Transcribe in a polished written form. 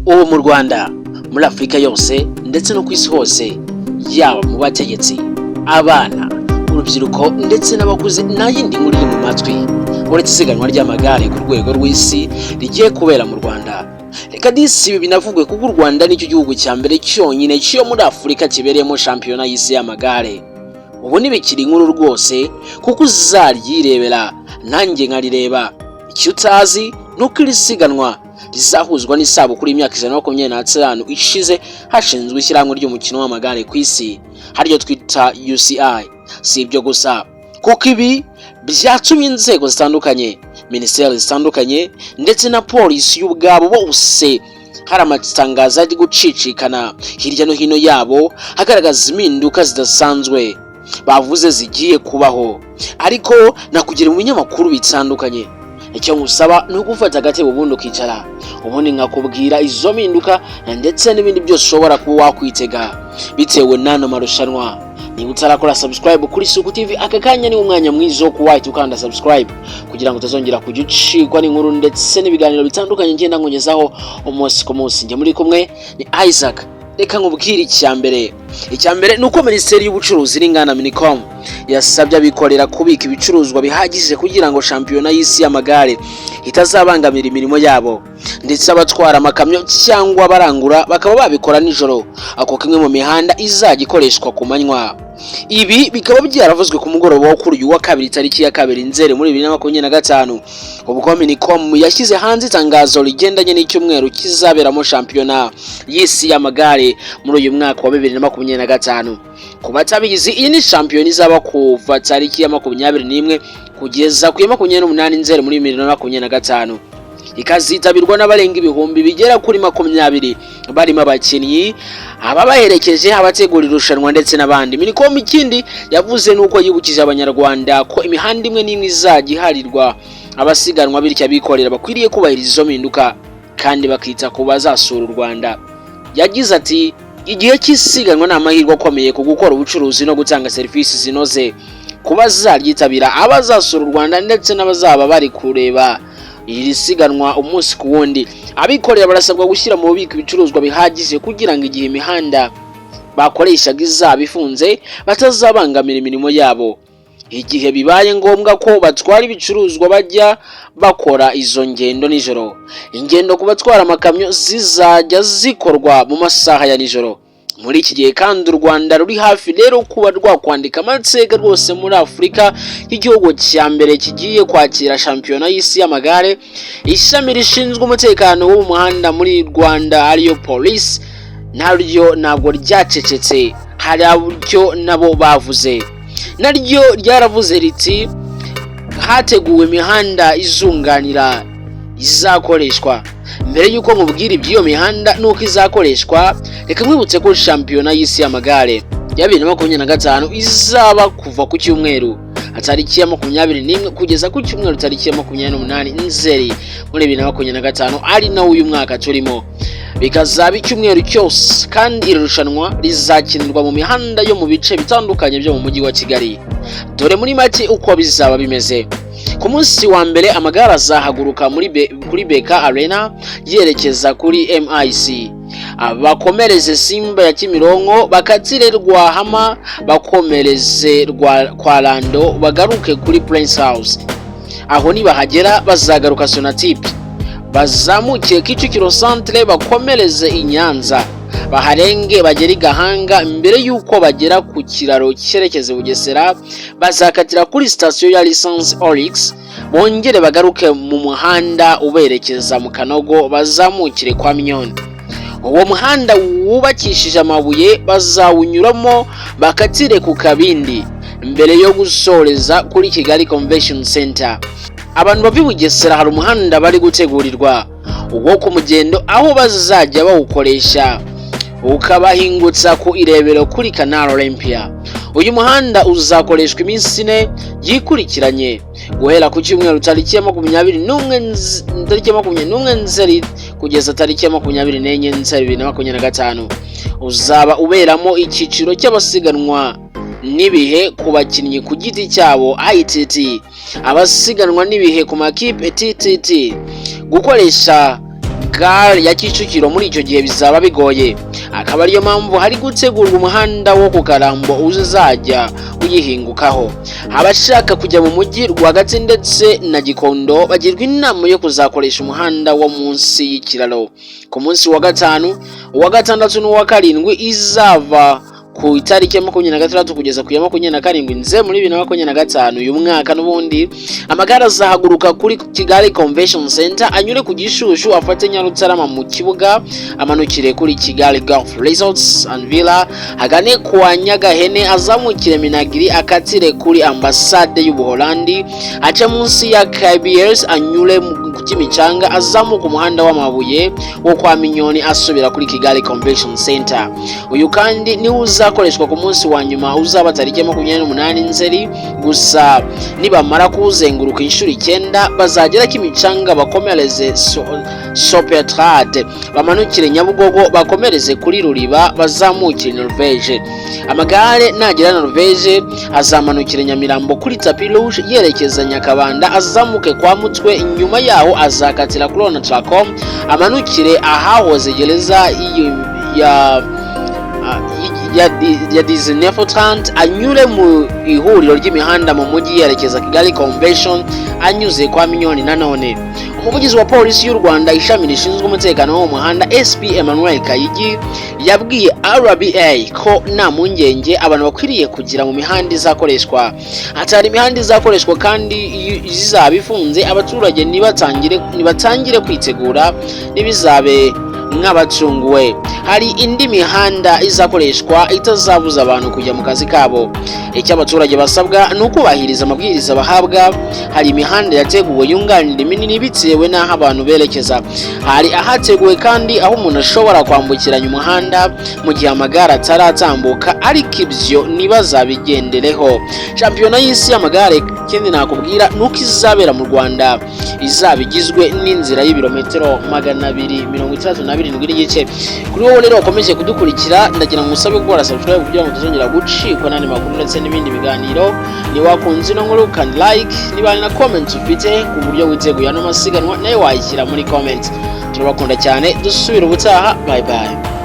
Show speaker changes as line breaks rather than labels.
ubu mu Rwanda, muri Afrika yose ndetse no ku isi hose, yaba mu bategetsi, abana, urubyiruko ndetse n'abakuze, nta yindi nkuru iri mu matwi uretse isiganwa ry'amagare ku rwego rw'isi rigiye kubera mu Rwanda. Reka disi ibi binavugwe kuko u Rwanda nicyo gihugu cya mbere cyonyine cyo muri Afrika kibereyemo shampiyona y'isi y'amagare. Ubu ntibikiri inkuru rwose kuko uzaryirebera nanjye nkarireba. Icyo utazi nuko iri siganwa rizahuzwa n'isabukuru y'imyaka 125 ishize hashinzwe ishyirahamwe ry'umukino w'amagare ku isi, haryo twita UCI. Si ibyo gusa kuko ibi byatumye inzego zitandukanye, minisiteri zitandukanye ndetse na polisi y'ubwabo bose hari amatangazo ari gucicikana hirya no hino yabo hagaragaza impinduka zidasanzwe bavuze zigiye kubaho. Ariko nakugira mu binyamakuru bitandukanye, icyo ngusaba ni ugufata agatebo ubundi ukicara ubundi nkakubwira izo mpinduka ndetse n'ibindi byose ushobora kuba wakwitega bitewe n'ano marushanwa. Niba utarakora subscribe kuri Isuku TV, aka kanya ni umwanya mwiza wo kuwahita ukanda subscribe kugira ngo utazongera kujya ucikwa n'inkuru ndetse n'ibiganiro bitandukanye ngenda nkugezaho umunsi ku munsi. Njye muri kumwe ni Isaac. Reka nkubwire icyambere nuko Minisiteri y'Ubucuruzi n'Inganda Minicom yasabye abikorera kubika ibicuruzwa bihagije kugira ngo shampiyona y'isi y'amagare itazabangamira imirimo yabo, ndetse abatwara amakamyo cyangwa abarangura bakaba babikora nijoro ako kimwe mu mihanda izajya ikoreshwa ku manywa. Ibi bikaba byaravuzwe ku mugoroba wo kuri uyu wa kabiri tariki ya 2 Nzeri muri 2025 ubwo Minicom yashyize hanze itangazo rigendanye n'icyumweru kizaberamo shampiyona y'isi y'amagare muri uyu mwaka wa 2025. Ku batabizi, iyi ni shampiyona izaba kuva tariki ya 21 kugeza ku ya 28 Nzeri muri 2025. Ikazitabirwa n'abarenga ibihumbi bigera kuri 20 barimo abakinnyi, ababaherekeje, abategura irushanwa ndetse n'abandi. Minicom ikindi yavuze nuko yibukije abanyarwanda ko imihanda imwe n'imwe izajya iharirwa abasiganwa, bityo abikorera bakwiriye kubahiriza izo mpinduka kandi bakita ku bazasura u Rwanda. Yagize ati, igihe cy'isiganwa ni amahirwe akomeye ku gukora ubucuruzi no gutanga serivisi zinoze ku bazaryitabira, abazasura u Rwanda ndetse n'abazaba bari kureba iri siganwa umunsi ku wundi. Abikorera barasabwa gushyira mu bubiko ibicuruzwa bihagije kugira ngo igihe imihanda bakoreshaga izaba ifunze batazabangamira imirimo yabo. Igihe bibaye ngombwa ko batwara ibicuruzwa bajya bakora izo ngendo nijoro. Ingendo ku batwara amakamyo zizajya zikorwa mu masaha ya nijoro. Muri iki gihe kandi u Rwanda ruri hafi rero kuba rwakwandika amateka rwose muri Afrika nk'igihugu cya mbere kigiye kwakira shampiyona y'isi y'amagare. Ishami rishinzwe umutekano wo mu muhanda muri Rwanda ariyo polisi naryo ntabwo ryacecetse, hari abyo nabo bavuze. Naryo ryaravuze riti hateguwe imihanda izunganira izakoreshwa. Mbere yuko nkubwira iby'iyo mihanda nuko izakoreshwa, reka mwibutse ko shampiyona y'isi y'amagare ya 2025 izaba kuva ku cyumweru tariki ya 21 kugeza ku cyumweru tariki ya 28 Nzeri muri 2025, ari nawo uyu mwaka turimo. Bikazaba icyumweru cyose kandi irushanwa rizakinirwa mu mihanda yo mu bice bitandukanye byo mu mujyi wa Kigali. Dore muri make uko bizaba bimeze. Ku munsi wa mbere amagare azahaguruka kuri BK Arena yerekeza kuri MIC, bakomereze Simba ya Kimironko, bakatire Rwahama, bakomereze kwa Lando, bagaruke kuri Prince House. Aho nibahagera bazagaruka Sonatip, bazamukiye Kicukiro Centre, bakomereze i Nyanza, baharenge bagera i Gahanga. Mbere yuko bagera ku kiraro cyerekeze Bugesera bazakatira kuri station ya Licence Orix, bongere bagaruke mu muhanda uberekeza mu Kanogo, bazamukire kwa Minyoni. Uwo muhanda wubakishije amabuye bazawunyuramo bakatire ku Kabindi mbere yo gusoreza kuri Kigali Convention Center. Abantu bavi Bugesera hari umuhanda bari gutegurirwa uwo ku Mugendo, aho bazajya bawukoresha ukabahingutsa ku Irebero kuri Canal Olympia. Uyu muhanda uzakoreshwa iminsi 4 yikurikiranye guhera ku cyumweru tariki ya 21 Nzeri kugeza tariki ya 24 Nzeri 2025. Uzaba uberamo icyiciro cy'abasiganwa n'ibihe ku bakinnyi ku giti cyabo ITT, abasiganwa n'ibihe ku makipe TTT, gukoresha gare ya Kicukiro muri icyo gihe bizaba bigoye. Akaba ariyo mpamvu hari gutegurwa umuhanda wo ku Karambo uzajya uyihingukaho. Abashaka kujya mu mujyi rwagati ndetse na Gikondo bagirwa inama yo kuzakoresha umuhanda wo munsi y'ikiraro. Ku munsi wa gatanu, uwa gatandatu n'uwa karindwi izava ku itariki ya 26 kugeza ku ya 27 nze muri 2025 uyu mwaka n'ubundi amagare azahaguruka kuri Kigali Convention Center anyure ku Gishushu afate Nyarutarama mu kibuga amanukire kuri Kigali Golf Resorts and Villa hagane kwa Nyagahene azamukire Minagiri akatire kuri Ambassade y'Ubuholandi aca munsi ya KBS anyure ku Kimicanga azamuka umuhanda w'amabuye wo kwa Minyoni asubira kuri Kigali Convention Center. Uyu kandi ni uzakoreshwa ku munsi wa nyuma uzaba tariki 28 Nzeri gusa nibamara kuzenguruka inshuro 9 bazagera Kimicanga bakomereze Sopetrade bamanukire Nyabugogo bakomereze kuri Ruriba bazamukire Norvege. Amagare nagera Norvege azamanukire Nyamirambo kuri Tapi Rouge yerekeza Nyakabanda azamuke kwa Mutwe inyuma yaho azakatira kuri Onatracom amanukire ahahoze gereza ya Disney Fortrand anyure mu ihuriro ry'imihanda mu mujyi yerekeza Kigali Convention anyuze kwa Minyoni. Nanone umuvugizi wa polisi y'u Rwanda ishami rishinzwe umutekano wo mu muhanda SP Emmanuel Kayigi yabwiye RBA ko nta mungenge abantu bakwiriye kugira mu mihanda izakoreshwa. Atari imihanda izakoreshwa kandi zizabifunze abaturage nibatangire kwitegura nibizabe nk'abacunguwe. Hari indi mihanda izakoreshwa itazabuza abantu kujya mu kazi kabo. Icyo abaturage basabwa n'ukubahiriza amabwiriza bahabwa. Hari imihanda yateguwe yunganira minini bitewe n'aho abantu berekeza. Hari ahateguwe kandi aho umuntu ashobora kwambukiranya umuhanda mu gihe amagare ataratambuka ariko ibyo nibazabigendereho. Shampiyona y'isi y'amagare kindi nakubwira nuko izabera mu Rwanda izabigizwe n'inzira y'ibirometero 237 n'igice. Kuri wowe rero ukomeje kudukurikira ndagira ngo usabe gukora subscribe kugira ngo tuzongera gucikwa n'andi makuru ndetse n'ibindi biganiro. Ni wakunze no nkuru kandi like niba na comment ufite ku buryo witeguye no masiganwa nayo wayishyira muri comment. Turabakunda cyane dusubira ubutaha. Bye bye.